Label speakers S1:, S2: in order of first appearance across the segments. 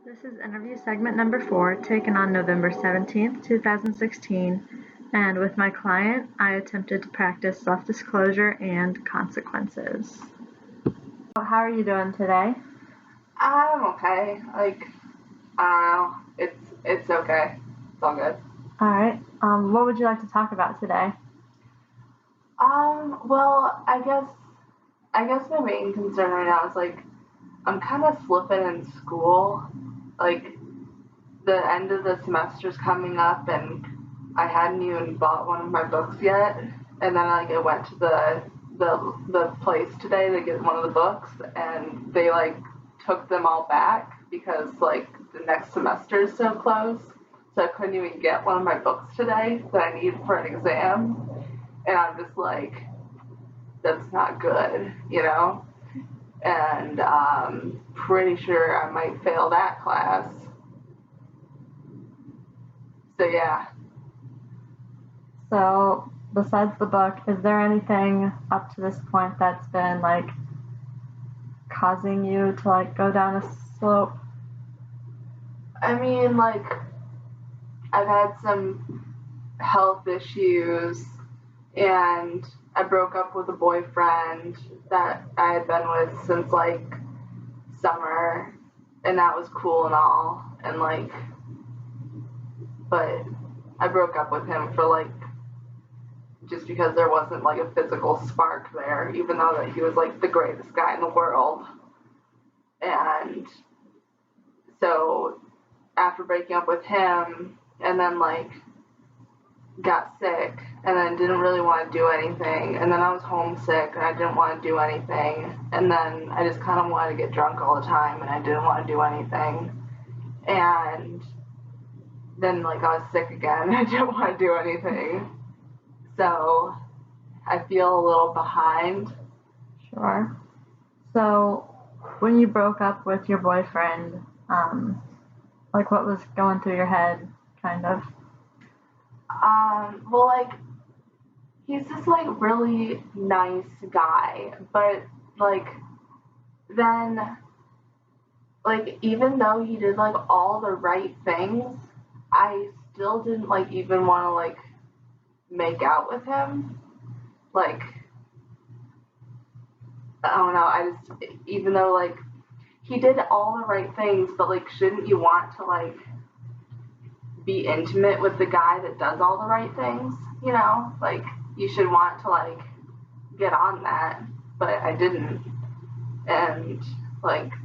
S1: This is interview segment number 4, taken on November 17th, 2016, and with my client, I attempted to practice self-disclosure and consequences. How are you doing today?
S2: I'm okay. I don't know. It's okay. It's all good.
S1: All right. What would you like to talk about today?
S2: Well, I guess my main concern right now is I'm kind of slipping in school. Like the end of the semester's coming up, and I hadn't even bought one of my books yet. And then I went to the place today to get one of the books, and they took them all back because the next semester is so close. So I couldn't even get one of my books today that I need for an exam. And I'm just that's not good, you know? And pretty sure I might fail that class. So yeah.
S1: So, besides the book, is there anything up to this point that's been causing you to go down a slope?
S2: I mean, I've had some health issues, and I broke up with a boyfriend that I had been with since summer, and that was cool and all, and but I broke up with him for just because there wasn't a physical spark there, even though that he was the greatest guy in the world. And so after breaking up with him, and then got sick, and then didn't really want to do anything, and then I was homesick and I didn't want to do anything, and then I just kind of wanted to get drunk all the time and I didn't want to do anything, and then I was sick again and I didn't want to do anything. So I feel a little behind.
S1: Sure. So, when you broke up with your boyfriend, what was going through your head, kind of?
S2: Well, he's this really nice guy, but then even though he did all the right things, I still didn't even want to make out with him. I don't know, I just, even though he did all the right things, but shouldn't you want to be intimate with the guy that does all the right things, you know? You should want to get on that, but I didn't. And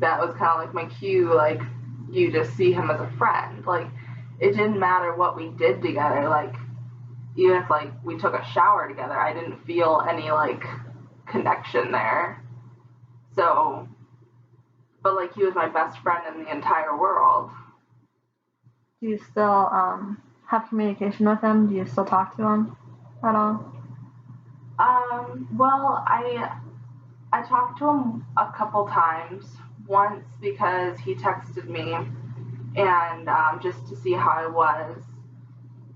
S2: that was kind of my cue, you just see him as a friend. It didn't matter what we did together, even if we took a shower together, I didn't feel any connection there. So, but he was my best friend in the entire world.
S1: Do you still have communication with him? Do you still talk to him at all?
S2: Well, I talked to him a couple times. Once because he texted me, and just to see how I was,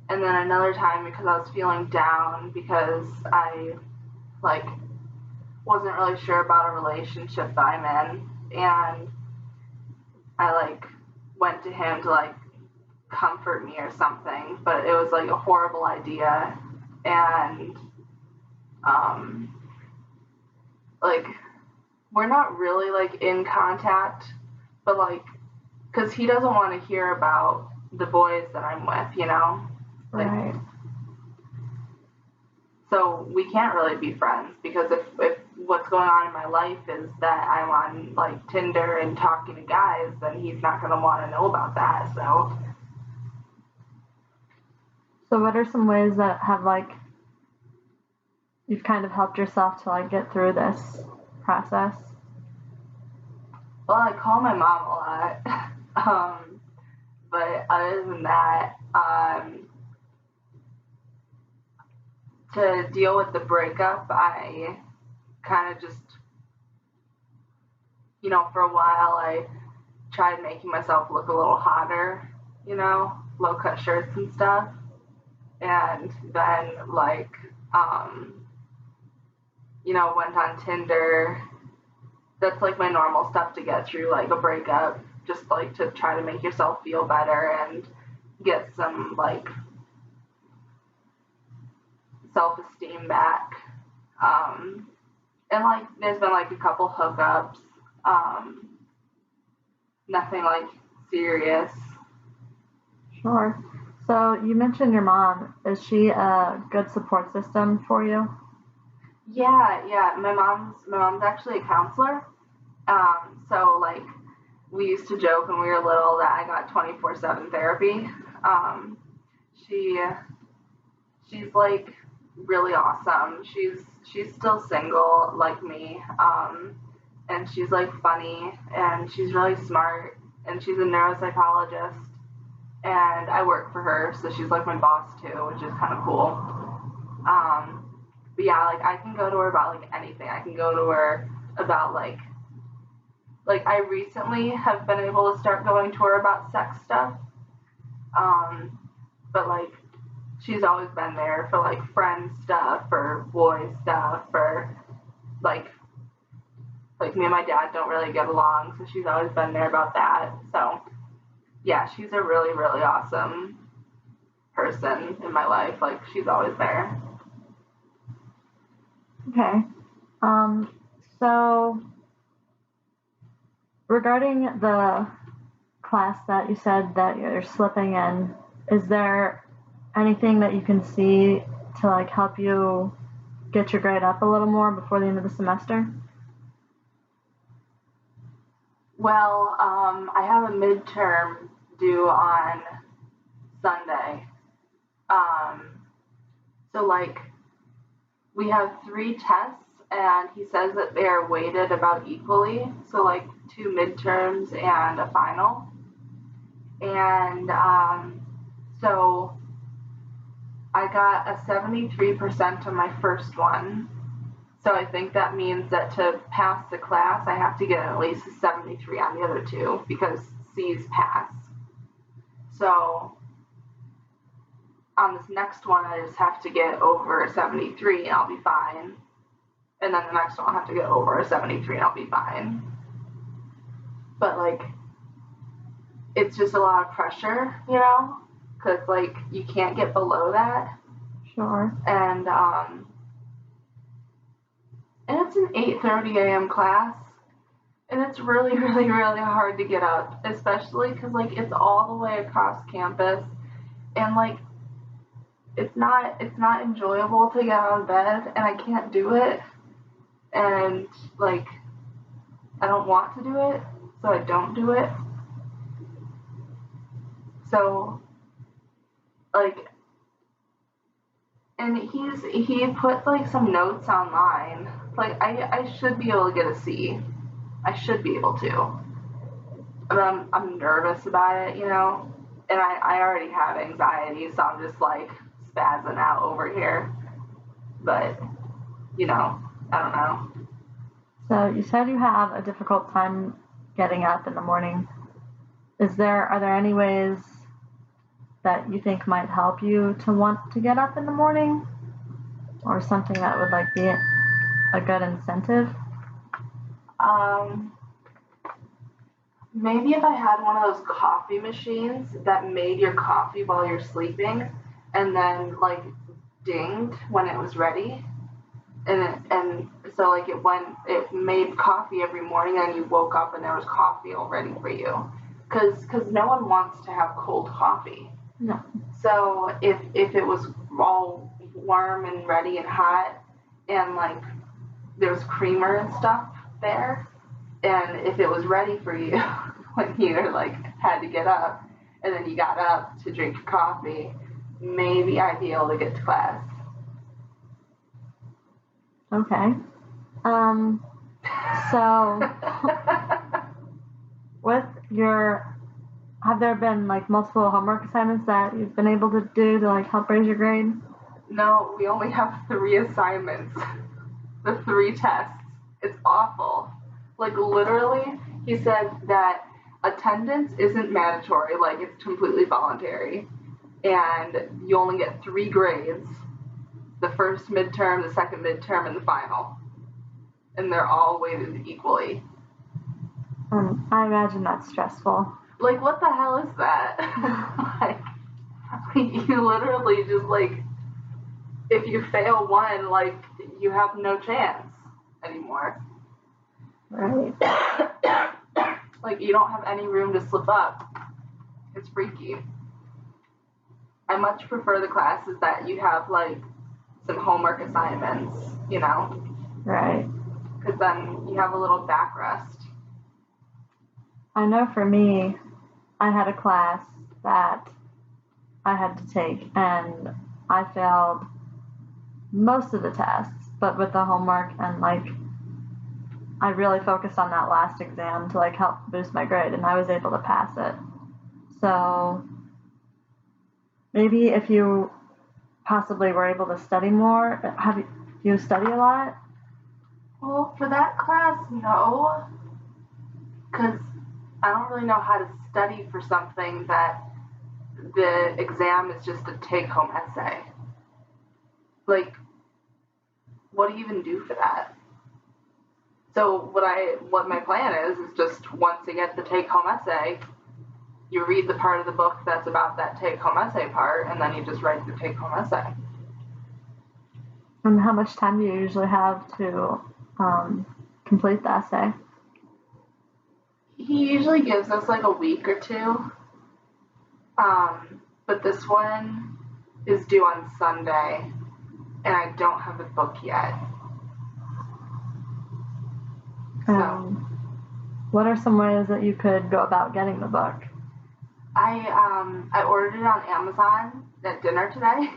S2: and then another time because I was feeling down because I wasn't really sure about a relationship that I'm in, and I went to him to comfort me or something, but it was a horrible idea, and we're not really in contact, but because he doesn't want to hear about the boys that I'm with, you know?
S1: Right.
S2: So we can't really be friends, because if what's going on in my life is that I'm on Tinder and talking to guys, then he's not going to want to know about that. So
S1: what are some ways that have you've kind of helped yourself to get through this process?
S2: well, I call my mom a lot. But other than that, to deal with the breakup, I kind of just, for a while, I tried making myself look a little hotter, low cut shirts and stuff. And then, went on Tinder, that's like my normal stuff to get through like a breakup, just like to try to make yourself feel better and get some like self-esteem back. And like there's been like a couple hookups, nothing like serious.
S1: Sure. So you mentioned your mom. Is she a good support system for you?
S2: Yeah. My mom's actually a counselor. So like we used to joke when we were little that I got 24/7 therapy. Um, she she's like really awesome. She's still single like me. And she's like funny and she's really smart and she's a neuropsychologist and I work for her, so she's like my boss too, which is kind of cool. But yeah, like I can go to her about like anything. I can go to her about like I recently have been able to start going to her about sex stuff. But like she's always been there for like friend stuff or boy stuff or like me and my dad don't really get along, so she's always been there about that. So yeah, she's a really, really awesome person in my life. Like she's always there.
S1: Okay. So regarding the class that you said that you're slipping in, is there anything that you can see to like help you get your grade up a little more before the end of the semester?
S2: Well, I have a midterm due on Sunday. Um, so like we have 3 tests and he says that they are weighted about equally. So like 2 midterms and a final. And so I got a 73% on my first one. So I think that means that to pass the class, I have to get at least a 73 on the other two because C's pass. So on this next one, I just have to get over a 73 and I'll be fine. And then the next one, I'll have to get over a 73 and I'll be fine. But like, it's just a lot of pressure, you know? Because like, you can't get below that.
S1: Sure.
S2: And it's an 8:30 a.m. class, and it's really, really, really hard to get up, especially because like it's all the way across campus, and like it's not enjoyable to get out of bed, and I can't do it, and like I don't want to do it, so I don't do it. So like, and he put like some notes online. Like I should be able to get a C. I should be able to. But I'm nervous about it, you know? And I already have anxiety, so I'm just like spazzing out over here. But, you know, I don't know.
S1: So you said you have a difficult time getting up in the morning. Are there any ways that you think might help you to want to get up in the morning? Or something that would like be a good incentive?
S2: Um, Maybe if I had one of those coffee machines that made your coffee while you're sleeping and then like dinged when it was ready. And so like it made coffee every morning and you woke up and there was coffee all ready for you. Cause no one wants to have cold coffee.
S1: No.
S2: So if it was all warm and ready and hot and like there was creamer and stuff there, and if it was ready for you when you like had to get up and then you got up to drink your coffee, maybe I'd be able to get to class.
S1: Okay. So have there been like multiple homework assignments that you've been able to do to like help raise your grade?
S2: No, we only have 3 assignments. The 3 tests. It's awful. Like literally, he said that attendance isn't mandatory, like it's completely voluntary. And you only get 3 grades. The first midterm, the second midterm, and the final. And they're all weighted equally.
S1: I imagine that's stressful.
S2: Like, what the hell is that? like, you literally just, like, if you fail one, like, you have no chance anymore.
S1: Right.
S2: Like, you don't have any room to slip up. It's freaky. I much prefer the classes that you have, like, some homework assignments, you know?
S1: Right.
S2: Because then you have a little back rest.
S1: I know for me, I had a class that I had to take, and I failed most of the tests, but with the homework, and like I really focused on that last exam to like help boost my grade, and I was able to pass it. So maybe if you possibly were able to study more, do you study a lot?
S2: Well, for that class, no, because I don't really know how to study for something that the exam is just a take-home essay. Like, what do you even do for that? So what my plan is just once you get the take-home essay, you read the part of the book that's about that take-home essay part, and then you just write the take-home essay.
S1: And how much time do you usually have to complete the essay?
S2: He usually gives us like a week or two. But this one is due on Sunday, and I don't have the book yet. So,
S1: what are some ways that you could go about getting the book?
S2: I ordered it on Amazon at dinner today,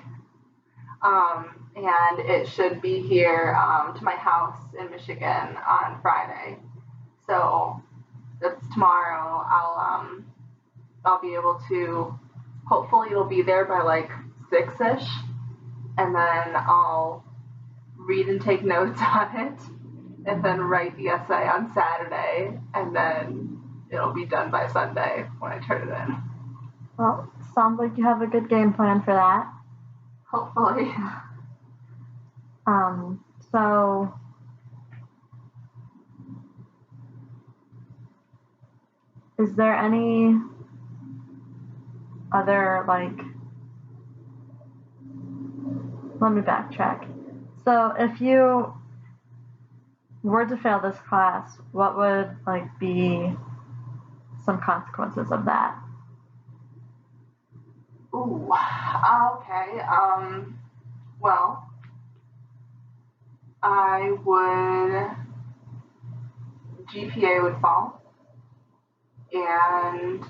S2: and it should be here to my house in Michigan on Friday. So that's tomorrow. I'll be able to. Hopefully, it'll be there by like 6ish, and then I'll read and take notes on it, and then write the essay on Saturday, and then it'll be done by Sunday when I turn it in.
S1: Well, sounds like you have a good game plan for that.
S2: Hopefully.
S1: So is there any other, like, let me backtrack. So if you were to fail this class, what would like be some consequences of that?
S2: Ooh, okay. Well, GPA would fall, and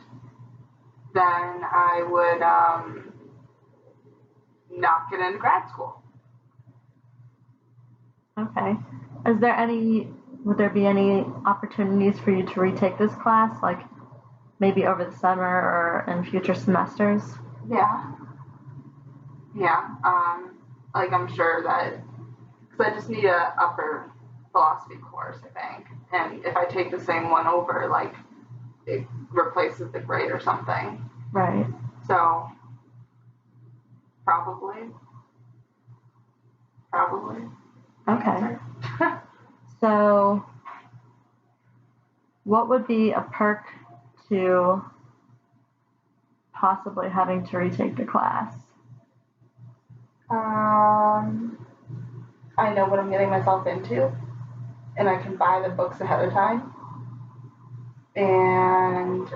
S2: then I would not get into grad school.
S1: Okay. Would there be any opportunities for you to retake this class, like maybe over the summer or in future semesters?
S2: Yeah. Like I'm sure that, because I just need a upper philosophy course, I think. And if I take the same one over, like, it replaces the grade or something.
S1: Right.
S2: So, probably.
S1: Okay. So, what would be a perk to possibly having to retake the class?
S2: I know what I'm getting myself into, and I can buy the books ahead of time. And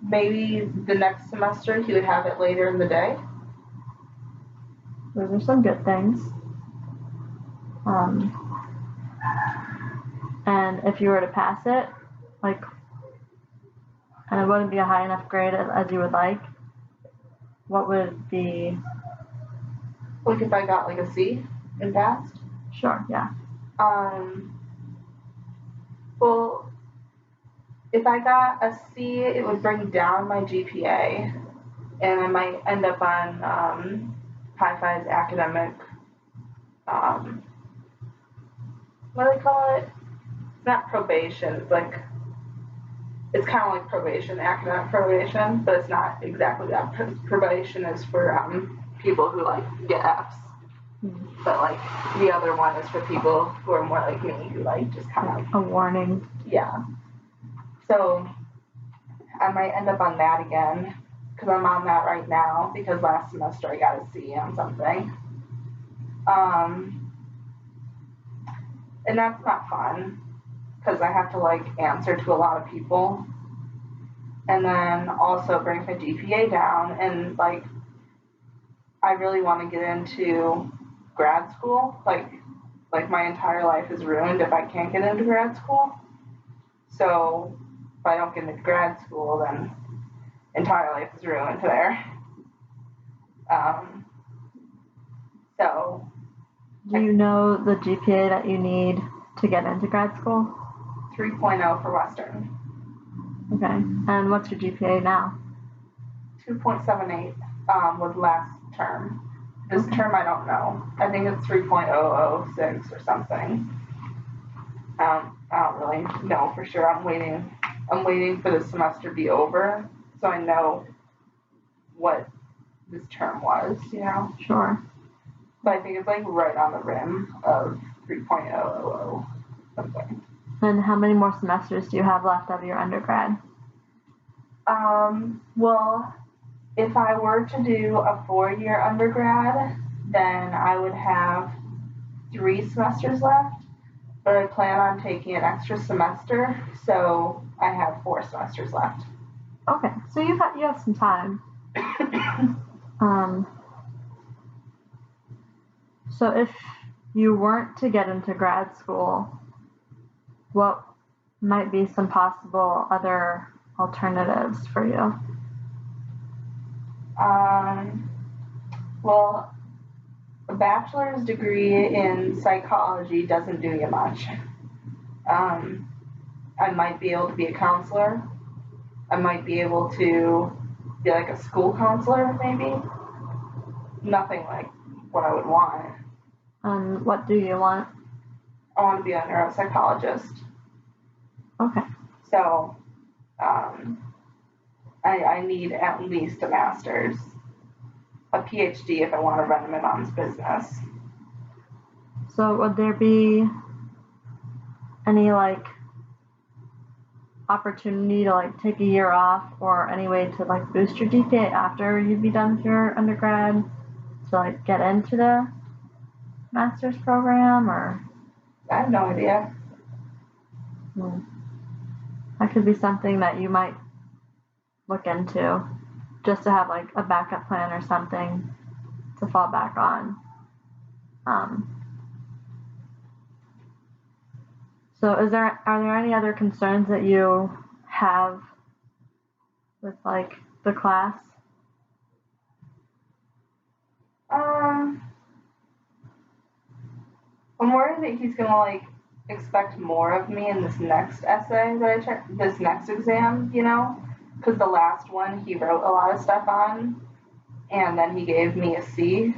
S2: maybe the next semester he would have it later in the day.
S1: Those are some good things. And if you were to pass it, like, and it wouldn't be a high enough grade as you would like, what would be?
S2: Like if I got like a C and passed?
S1: Sure, yeah.
S2: Well, if I got a C, it would bring down my GPA, and I might end up on Hi-Fi's academic, what do they call it? It's not probation, it's kind of like probation, academic probation, but it's not exactly that. Probation is for people who like get Fs. But like the other one is for people who are more like me, who like just kind of
S1: a warning.
S2: Yeah. So I might end up on that again because I'm on that right now because last semester I got a C on something. And that's not fun because I have to like answer to a lot of people and then also bring my GPA down, and like I really want to get into grad school. Like my entire life is ruined if I can't get into grad school. So if I don't get into grad school, then entire life is ruined there. So
S1: do you know the GPA that you need to get into grad school?
S2: 3.0 for Western.
S1: Okay. And what's your GPA now?
S2: 2.78 was last term. This term I don't know. I think it's 3.006 or something. I don't really know for sure. I'm waiting for the semester to be over so I know what this term was, you know?
S1: Sure.
S2: But I think it's like right on the rim of 3.000 something.
S1: And how many more semesters do you have left of your undergrad?
S2: Well, if I were to do a 4-year undergrad, then I would have 3 semesters left, but I plan on taking an extra semester, so I have 4 semesters left.
S1: Okay, so you have some time. So if you weren't to get into grad school, what might be some possible other alternatives for you?
S2: Well, a bachelor's degree in psychology doesn't do you much. I might be able to be a counselor. I might be able to be like a school counselor, maybe. Nothing like what I would want.
S1: What do you want?
S2: I want to be a neuropsychologist.
S1: Okay.
S2: So, I need at least a master's, a PhD if I want to run a mom's business.
S1: So would there be any like opportunity to like take a year off or any way to like boost your GPA after you'd be done with your undergrad to like get into the master's program? Or
S2: I have no idea.
S1: That could be something that you might look into just to have like a backup plan or something to fall back on. So are there any other concerns that you have with like the class?
S2: I'm worried that he's gonna like expect more of me in this next essay that I check, this next exam, you know, because the last one he wrote a lot of stuff on, and then he gave me a C,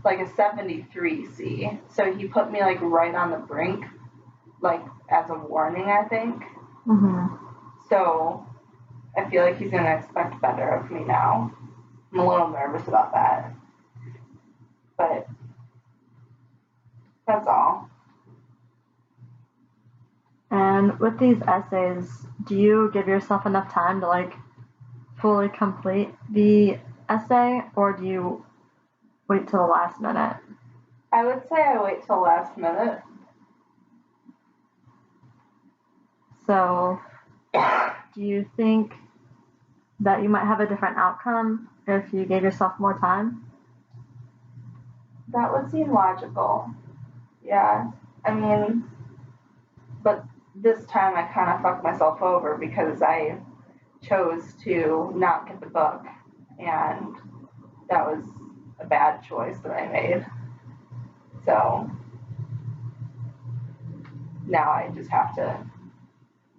S2: like a 73 C. So he put me like right on the brink, like as a warning, I think. So I feel like he's gonna expect better of me now. I'm a little nervous about that, but that's all.
S1: And with these essays, do you give yourself enough time to like fully complete the essay, or do you wait till the last minute?
S2: I would say I wait till last minute.
S1: So do you think that you might have a different outcome if you gave yourself more time?
S2: That would seem logical. Yeah. I mean, but this time I kind of fucked myself over because I chose to not get the book, and that was a bad choice that I made. So now I just have to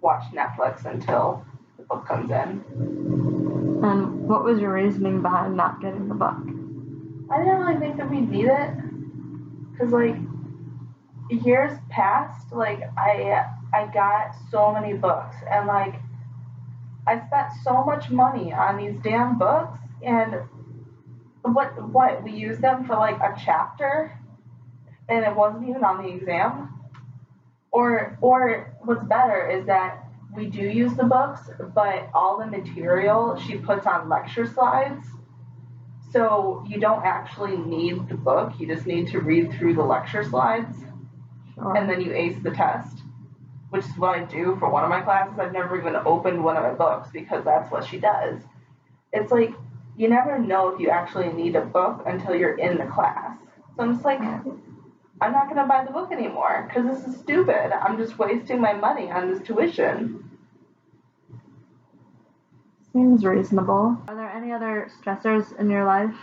S2: watch Netflix until the book comes in.
S1: And what was your reasoning behind not getting the book?
S2: I didn't really think that we'd need it, because like years past, like I got so many books, and like I spent so much money on these damn books, and what we use them for like a chapter, and it wasn't even on the exam. Or what's better is that we do use the books, but all the material she puts on lecture slides. So you don't actually need the book, you just need to read through the lecture slides,
S1: Sure.
S2: and then you ace the test, which is what I do for one of my classes. I've never even opened one of my books because that's what she does. It's like, you never know if you actually need a book until you're in the class. So I'm just like, I'm not going to buy the book anymore because this is stupid. I'm just wasting my money on this tuition.
S1: Seems reasonable. Are there any other stressors in your life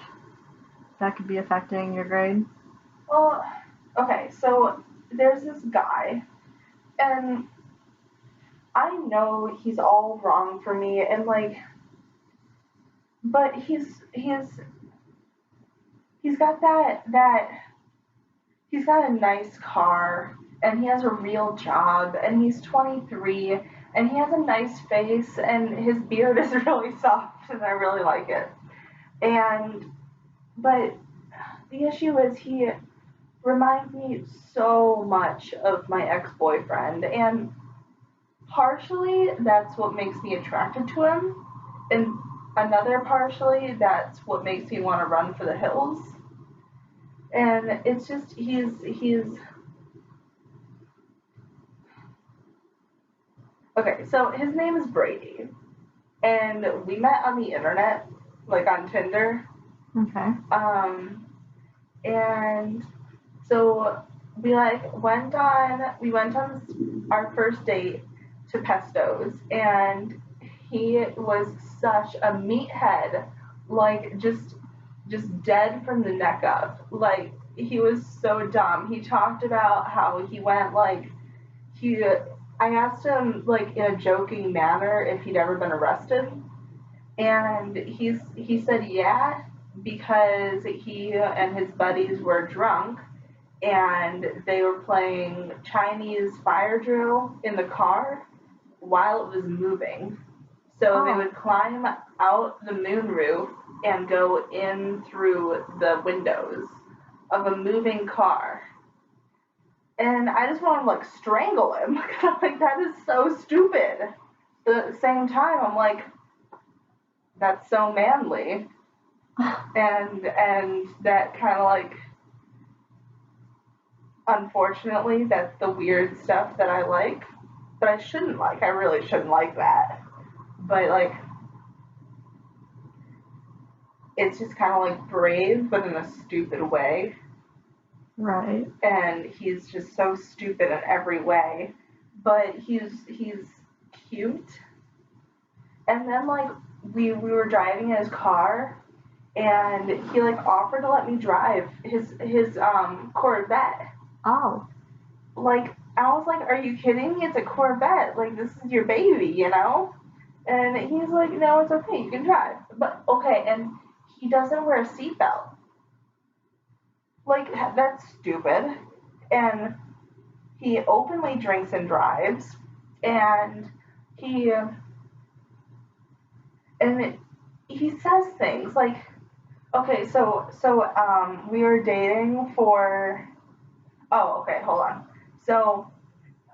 S1: that could be affecting your grade?
S2: Well, okay, so there's this guy, and I know he's all wrong for me, and like, but he's got he's got a nice car, and he has a real job, and he's 23, and he has a nice face, and his beard is really soft, and I really like it. And but the issue is he reminds me so much of my ex-boyfriend, and partially that's what makes me attracted to him, and another partially that's what makes me want to run for the hills. And it's just he's okay. So his name is Brady, and we met on the internet, like on Tinder.
S1: Okay.
S2: And so we went on our first date to Pesto's, and he was such a meathead, like just dead from the neck up. Like he was so dumb. He talked about how he went like he I asked him like in a joking manner if he'd ever been arrested, and he said yeah, because he and his buddies were drunk and they were playing Chinese fire drill in the car while it was moving. So they would climb out the moonroof and go in through the windows of a moving car. And I just want to like strangle him. Like that is so stupid. But at the same time, I'm like, that's so manly. And that kind of like, unfortunately, that's the weird stuff that I like. But I shouldn't like. I really shouldn't like that. But like, it's just kind of like brave, but in a stupid way.
S1: Right.
S2: And he's just so stupid in every way. But he's cute. And then like we were driving in his car, and he like offered to let me drive his Corvette.
S1: Oh.
S2: Like I was like, are you kidding me? It's a Corvette. Like this is your baby, you know? And he's like, no, it's okay, you can drive. But okay, and he doesn't wear a seatbelt. Like that's stupid. And he openly drinks and drives, and he and he says things like, okay, so we were dating for, oh, okay, hold on. So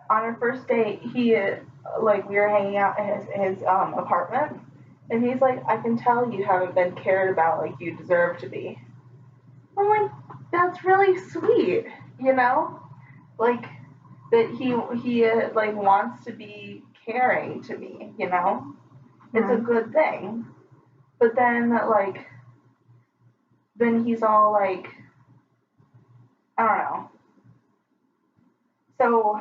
S2: on our first date, he like we were hanging out in his apartment, and he's like, I can tell you haven't been cared about like you deserve to be. I'm like, that's really sweet, you know, like that he like wants to be caring to me, you know. It's a good thing. But then like then he's all like, I don't know. So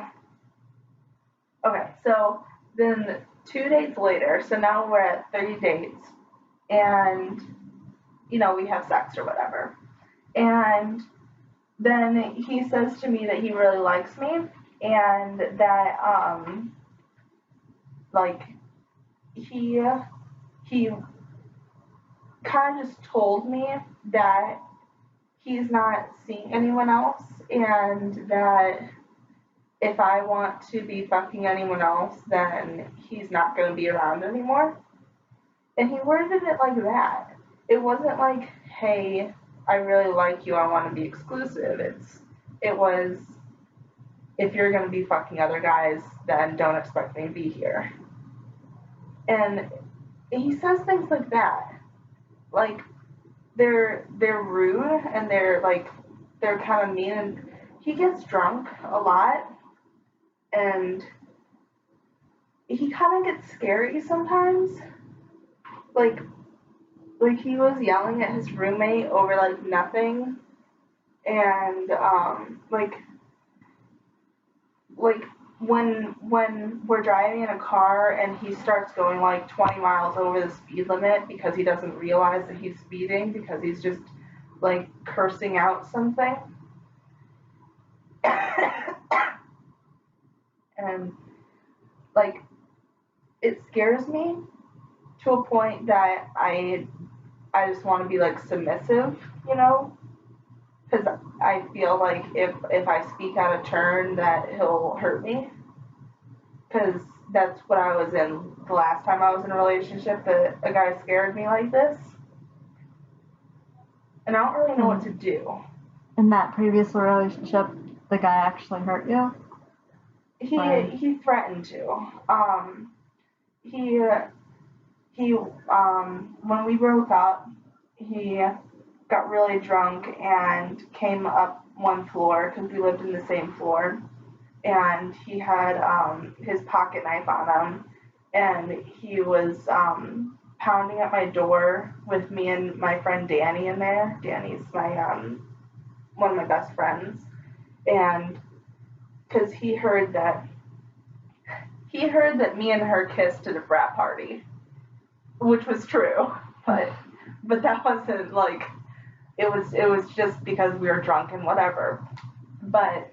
S2: okay, so then 2 days later, so now we're at 30 dates, and you know we have sex or whatever, and then he says to me that he really likes me, and that like he kind of just told me that he's not seeing anyone else, and that if I want to be fucking anyone else, then he's not going to be around anymore. And he worded it like that. It wasn't like, hey, I really like you, I want to be exclusive. It's it was, if you're going to be fucking other guys, then don't expect me to be here. And he says things like that. Like, they're rude and they're kind of mean, and he gets drunk a lot, and he kind of gets scary sometimes. Like he was yelling at his roommate over like nothing, and like when we're driving in a car and he starts going like 20 miles over the speed limit because he doesn't realize that he's speeding because he's just like cursing out something. And like it scares me to a point that I just want to be like submissive, you know, because I feel like if I speak out of turn that he'll hurt me, because that's what I was in the last time I was in a relationship, that a guy scared me like this, and I don't really know what to do.
S1: In that previous relationship, the guy actually hurt you?
S2: He threatened to. He when we broke up, he got really drunk and came up one floor because we lived in the same floor, and he had his pocket knife on him, and he was pounding at my door with me and my friend Danny in there. Danny's my one of my best friends, and because he heard that me and her kissed at a frat party, which was true, but that wasn't like, it was just because we were drunk and whatever. But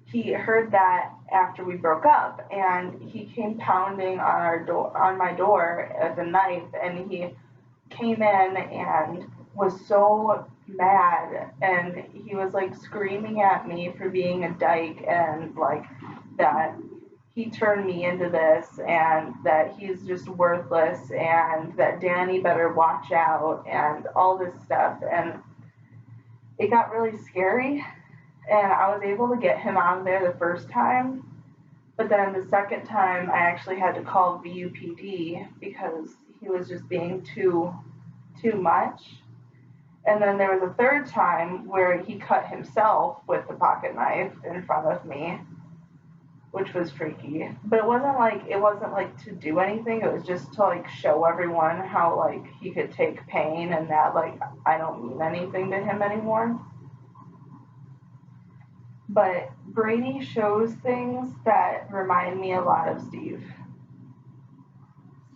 S2: he heard that after we broke up, and he came pounding on my door with a knife, and he came in and was so mad, and he was like screaming at me for being a dyke, and like that he turned me into this, and that he's just worthless, and that Danny better watch out, and all this stuff. And it got really scary, and I was able to get him out of there the first time, but then the second time I actually had to call VUPD because he was just being too much. And then there was a third time where he cut himself with the pocket knife in front of me, which was freaky. But it wasn't like to do anything. It was just to like show everyone how like he could take pain, and that like I don't mean anything to him anymore. But Brady shows things that remind me a lot of Steve.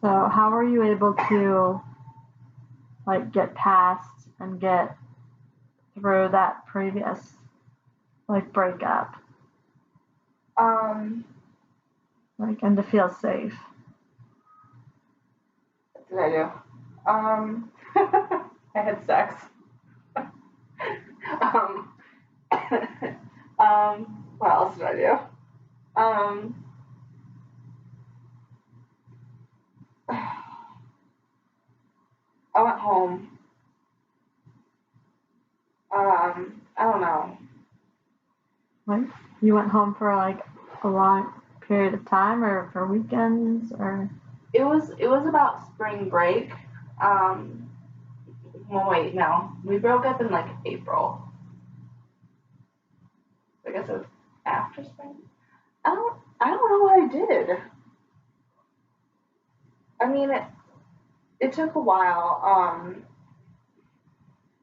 S1: So how were you able to like get past and get through that previous like breakup? Like, and to feel safe.
S2: What did I do? I had sex. What else did I do? I went home. I don't know.
S1: Like, you went home for like a long period of time, or for weekends, or?
S2: It was about spring break. Well, wait, no. We broke up in like April. I guess it was after spring. I don't know what I did. I mean, it took a while.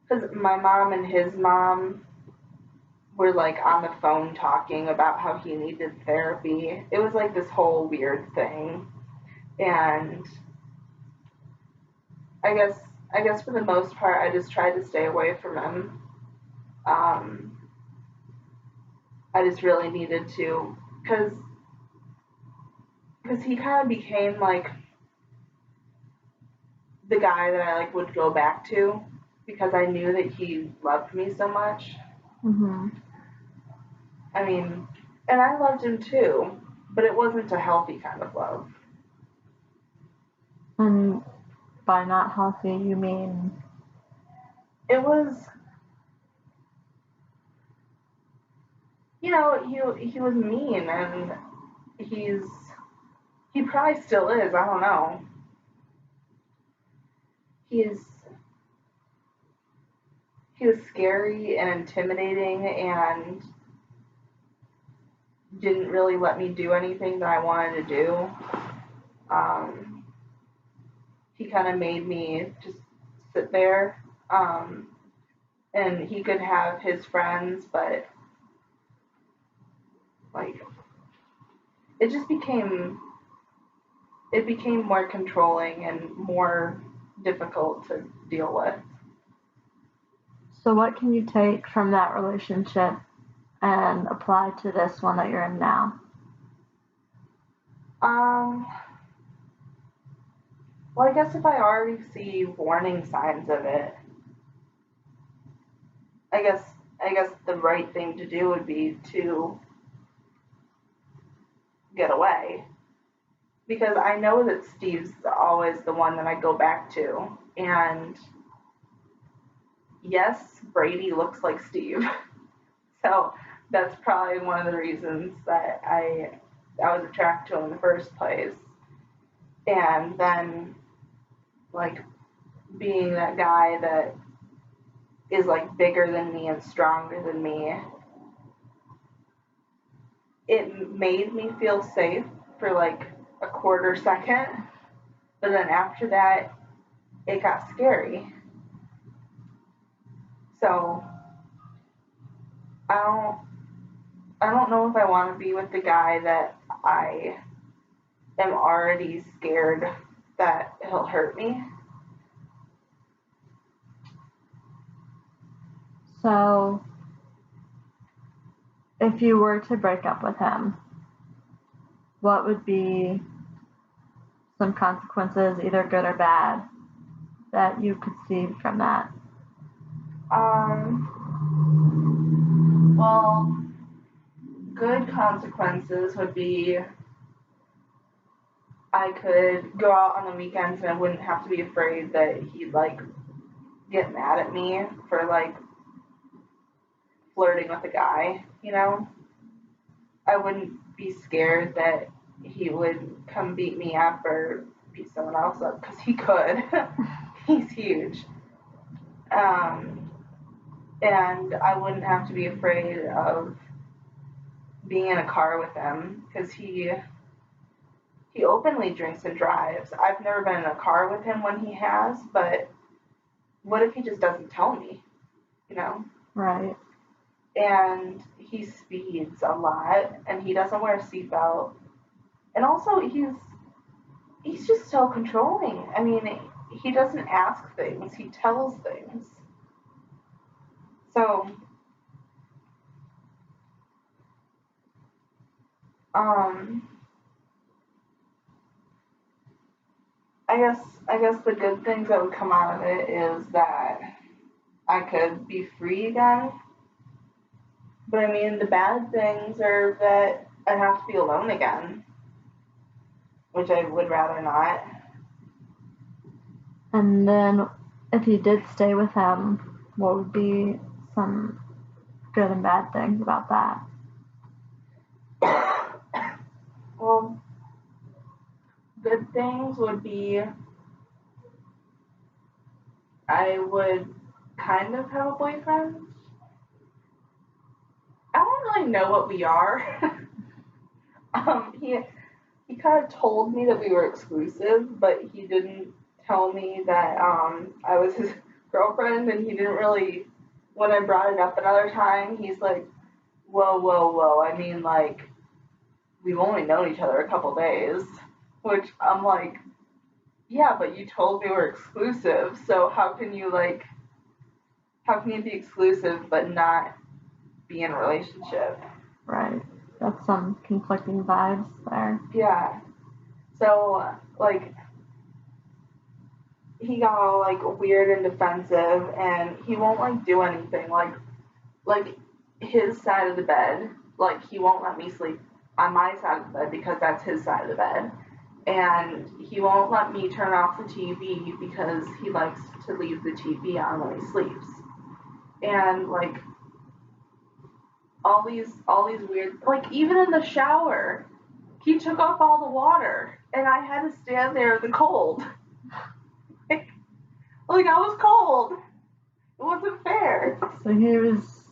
S2: Because my mom and his mom were like on the phone talking about how he needed therapy. It was like this whole weird thing. And I guess for the most part I just tried to stay away from him. I just really needed to, because he kind of became like the guy that I like would go back to, because I knew that he loved me so much.
S1: Mm-hmm.
S2: I mean, and I loved him too, but it wasn't a healthy kind of love.
S1: And by not healthy, you mean?
S2: It was you know, he was mean, and he's he probably still is. I don't know. He's he was scary and intimidating, and didn't really let me do anything that I wanted to do. Um, he kind of made me just sit there. And he could have his friends, but like it just became more controlling and more difficult to deal with.
S1: So what can you take from that relationship and apply to this one that you're in now?
S2: Um, well, I guess if I already see warning signs of it, I guess I guess the right thing to do would be to get away, because I know that Steve's always the one that I go back to. And yes, Brady looks like Steve. So that's probably one of the reasons that I was attracted to him in the first place. And then like being that guy that is like bigger than me and stronger than me, it made me feel safe for like a quarter second, but then after that it got scary. So I don't I don't know if I want to be with the guy that I am already scared that he'll hurt me.
S1: So if you were to break up with him, what would be some consequences, either good or bad, that you could see from that?
S2: Well, good consequences would be I could go out on the weekends and I wouldn't have to be afraid that he'd like get mad at me for like flirting with a guy, you know? I wouldn't be scared that he would come beat me up or beat someone else up, because he could. He's huge. Um, and I wouldn't have to be afraid of being in a car with him, because he openly drinks and drives. I've never been in a car with him when he has, but what if he just doesn't tell me, you know?
S1: Right.
S2: And he speeds a lot, and he doesn't wear a seatbelt. And also, he's just so controlling. I mean, he doesn't ask things; he tells things. So, um, I guess the good things that would come out of it is that I could be free again. But I mean, the bad things are that I'd have to be alone again, which I would rather not.
S1: And then if you did stay with him, what would be some good and bad things about that?
S2: Well, good things would be I would kind of have a boyfriend. I don't really know what we are. He kind of told me that we were exclusive, but he didn't tell me that I was his girlfriend, and he didn't really. When I brought it up another time, he's like, "Whoa, whoa, whoa! I mean, like, we've only known each other a couple days," which I'm like, "Yeah, but you told me we're exclusive, so how can you be exclusive but not be in a relationship?"
S1: Right. That's some conflicting vibes there.
S2: Yeah. So like he got all like weird and defensive, and he won't like do anything like his side of the bed. Like he won't let me sleep on my side of the bed because that's his side of the bed. And he won't let me turn off the TV because he likes to leave the TV on when he sleeps. And like all these weird, like even in the shower, he took off all the water, and I had to stand there in the cold. Like I was cold. It wasn't fair.
S1: So he was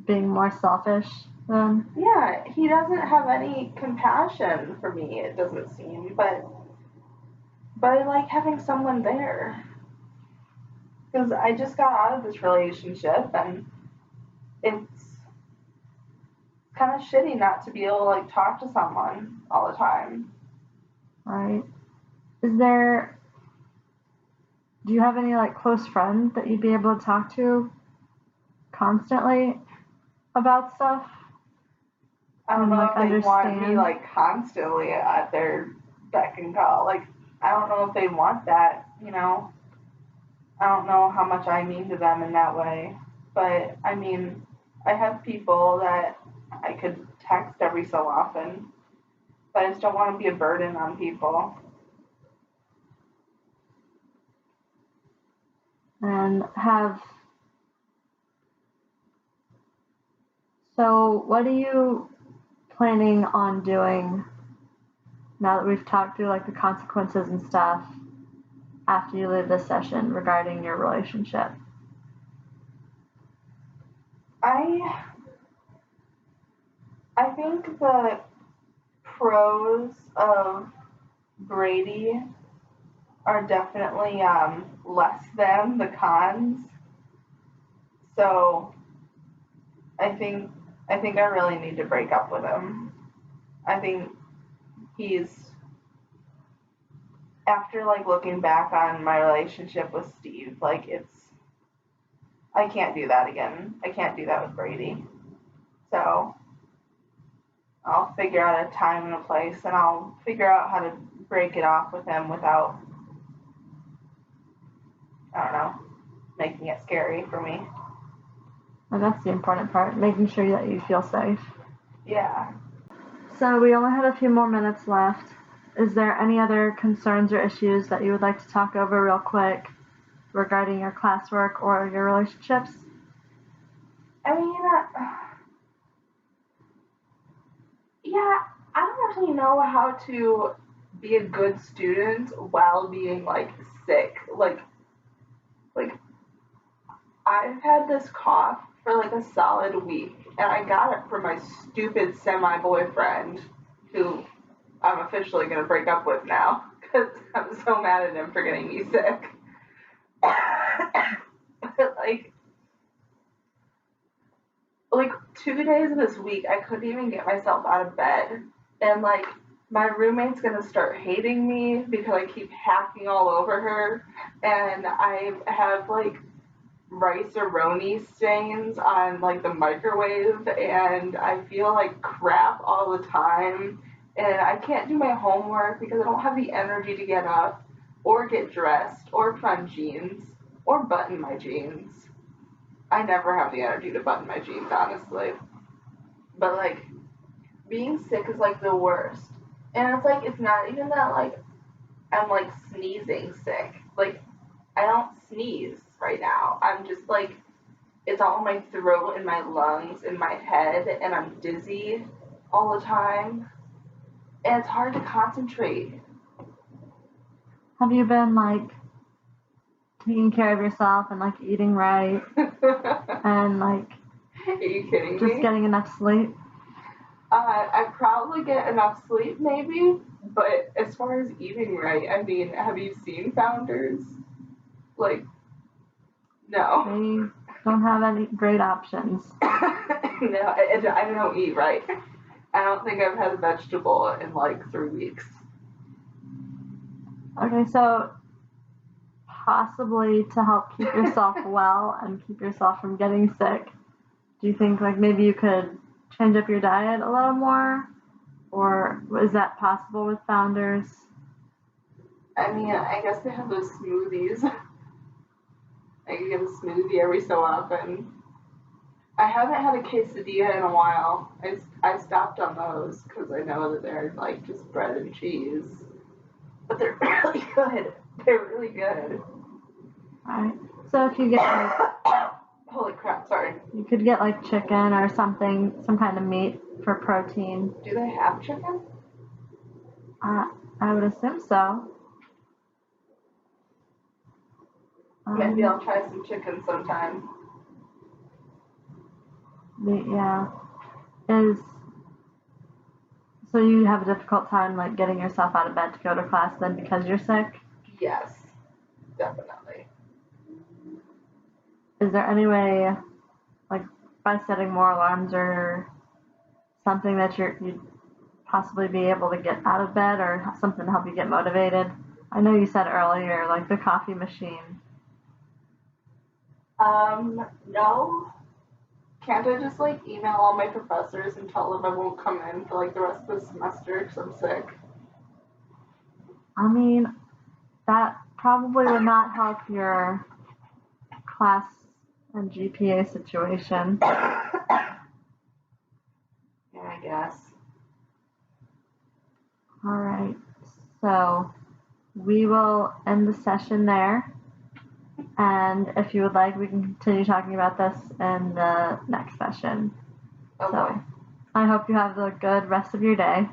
S1: being more selfish then?
S2: Yeah, he doesn't have any compassion for me, it doesn't seem, but I like having someone there. Because I just got out of this relationship, and it's kind of shitty not to be able to like talk to someone all the time.
S1: Right. Do you have any like close friends that you'd be able to talk to constantly about stuff?
S2: I don't
S1: And
S2: know
S1: like
S2: if they want me
S1: understand?
S2: like constantly at their beck and call. Like I don't know if they want that, you know. I don't know how much I mean to them in that way. But I mean, I have people that I could text every so often. But I just don't want to be a burden on people.
S1: And so what are you planning on doing now that we've talked through like the consequences and stuff after you leave this session regarding your relationship?
S2: I think the pros of Brady are definitely less than the cons. So I think I really need to break up with him. I think he's after like looking back on my relationship with Steve, like I can't do that again. I can't do that with Brady. So I'll figure out a time and a place, and I'll figure out how to break it off with him without, I don't know, making it scary for me.
S1: And that's the important part, making sure that you feel safe.
S2: Yeah.
S1: So we only have a few more minutes left. Is there any other concerns or issues that you would like to talk over real quick regarding your classwork or your relationships?
S2: I mean, yeah, I don't really know how to be a good student while being like sick. Like I've had this cough for like a solid week, and I got it from my stupid semi-boyfriend, who I'm officially gonna break up with now because I'm so mad at him for getting me sick. But like 2 days of this week, I couldn't even get myself out of bed, and like my roommate's gonna start hating me because I keep hacking all over her, and I have like rice-a-roni stains on like the microwave, and I feel like crap all the time, and I can't do my homework because I don't have the energy to get up or get dressed or put on jeans or button my jeans. I never have the energy to button my jeans, honestly. But like being sick is like the worst. And it's like it's not even that like I'm like sneezing sick. Like I don't sneeze right now. I'm just like it's all in my throat and my lungs and my head, and I'm dizzy all the time. And it's hard to concentrate.
S1: Have you been like taking care of yourself and like eating right and like
S2: Are you kidding
S1: just
S2: me?
S1: getting enough sleep?
S2: I probably get enough sleep, maybe, but as far as eating right, I mean, have you seen Founders? Like, no.
S1: They don't have any great options.
S2: No, I don't eat right. I don't think I've had a vegetable in like 3 weeks.
S1: Okay, so possibly to help keep yourself well and keep yourself from getting sick, do you think like maybe you could change up your diet a little more? Or is that possible with Founders?
S2: I mean, I guess they have those smoothies. I can get a smoothie every so often. I haven't had a quesadilla in a while. I stopped on those because I know that they're like just bread and cheese. But they're really good. They're really good.
S1: Alright. So if you get like
S2: Holy crap, sorry.
S1: You could get like chicken or something, some kind of meat for protein.
S2: Do they have chicken?
S1: I would assume so.
S2: Maybe I'll try some chicken sometime.
S1: Yeah. So you have a difficult time like getting yourself out of bed to go to class then because you're sick?
S2: Yes, definitely.
S1: Is there any way, like by setting more alarms or something that you'd possibly be able to get out of bed or something to help you get motivated? I know you said earlier, like the coffee machine.
S2: No. Can't I just like email all my professors and tell them I won't come in for like the rest of the semester because I'm sick?
S1: I mean, that probably would not help your class and GPA situation.
S2: Yeah, I guess.
S1: All right. So we will end the session there. And if you would like, we can continue talking about this in the next session.
S2: Okay.
S1: So I hope you have a good rest of your day.